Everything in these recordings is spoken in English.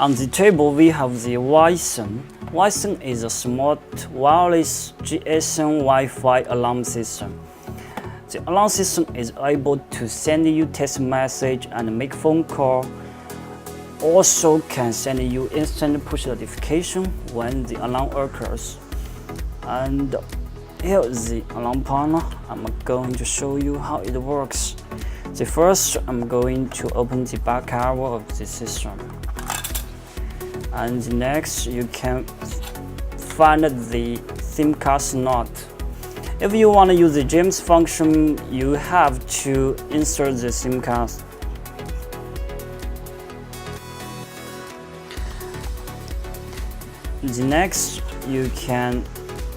On the table, we have the GSM. GSM is a smart wireless GSM Wi-Fi alarm system. The alarm system is able to send you text message and make phone call. Also can send you instant push notification when the alarm occurs. And here is the alarm panel. I'm going to show you how it works. The first, I'm going to open the back cover of the system. And next, you can find the SIM card slot. If you want to use the GSM function, you have to insert the SIM card. The next, you can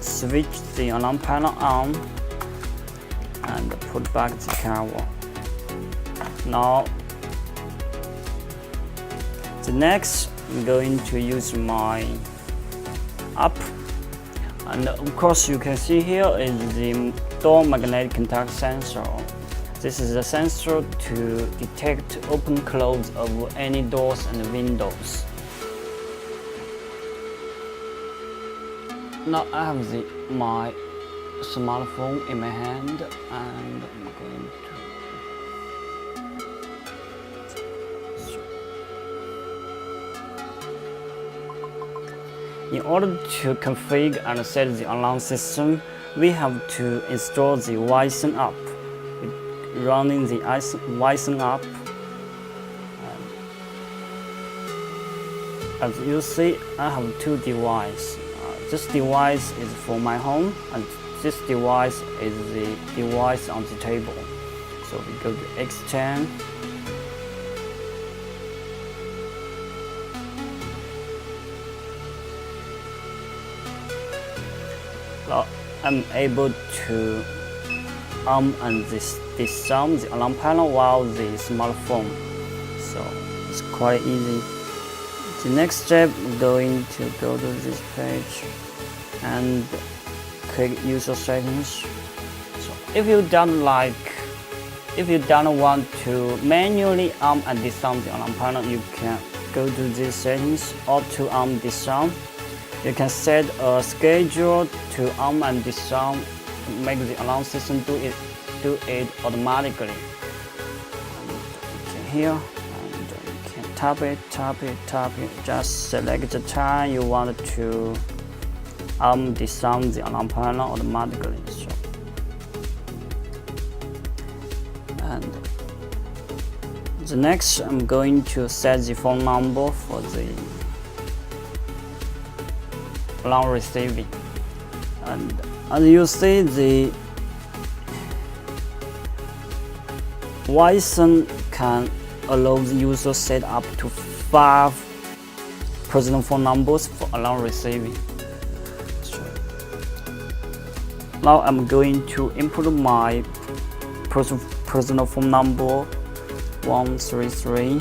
switch the alarm panel on and put back the cover. Now, the next, I'm going to use my app, and of course you can see here is the door magnetic contact sensor. This is a sensor to detect open close of any doors and windows. Now I have my smartphone in my hand, and I'm going to In order to configure and set the alarm system, we have to install the GSM app. Running the GSM app, as you see, I have two devices. This device is for my home, and this device is the device on the table. So we go to extend. Now I'm able to and disarm the alarm panel while the smartphone. So it's quite easy. The next step, I'm going to go to this page and click user settings. So if you don't want to manually arm and disarm the alarm panel, you can go to these settings, auto arm disarm. You can set a schedule to arm and disarm, make the alarm system do it automatically. And here, and you can tap it. Just select the time you want to disarm the alarm panel automatically. So, and the next, I'm going to set the phone number for the alarm receiving. And as you see, the GSM can allow the user set up to 5 personal phone numbers for alarm receiving. So now I'm going to input my personal phone number 133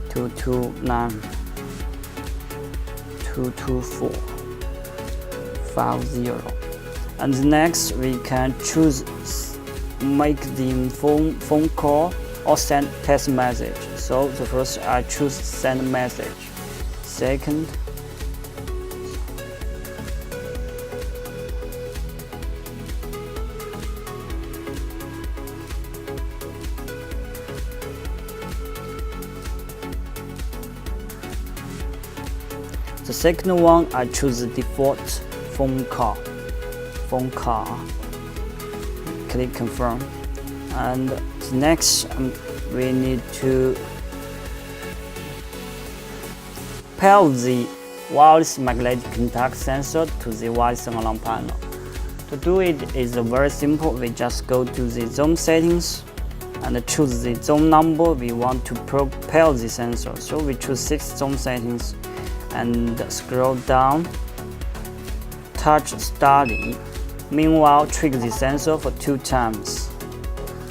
229 224 50. And next, we can choose make the phone call or send text message. So the first, I choose send message. Second, the second one, I choose the default phone call. Click confirm. And next, we need to pair the wireless magnetic contact sensor to the GSM alarm panel. To do it is very simple. We just go to the zone settings and choose the zone number we want to pair the sensor. So we choose 6 zone settings and scroll down, touch study. Meanwhile, trigger the sensor for 2 times.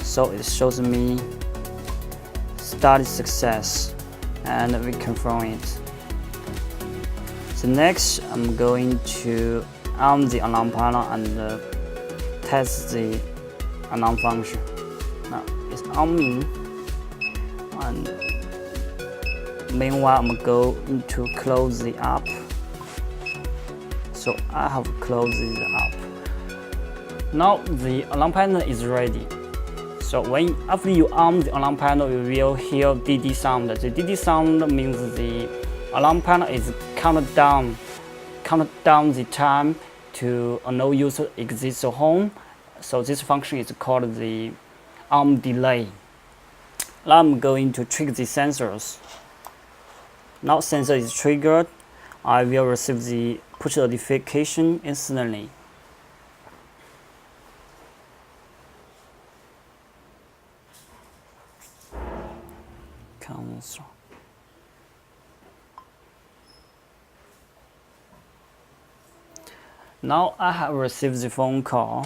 So it shows me study success, and we confirm it. So next, I'm going to arm the alarm panel and test the alarm function. Now it's arming, and Meanwhile, I'm going to close the app. So I have closed the app. Now the alarm panel is ready. So after you arm the alarm panel, you will hear DD sound. The DD sound means the alarm panel is count down the time to a no user exits at home. So this function is called the arm delay. Now I'm going to trigger the sensors. Now sensor is triggered. I will receive the push notification instantly. Cancel. Now I have received the phone call,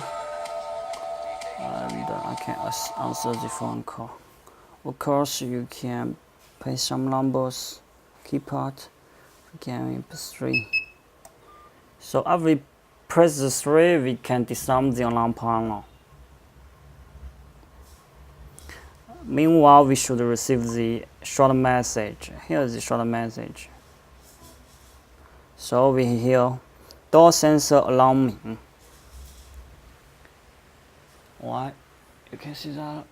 and I can answer the phone call. Of course, you can pay some numbers, keypad, again 3. So after we press the 3, we can disarm the alarm panel. Meanwhile, we should receive the short message. Here is the short message. So we hear door sensor alarming. Why? You can see that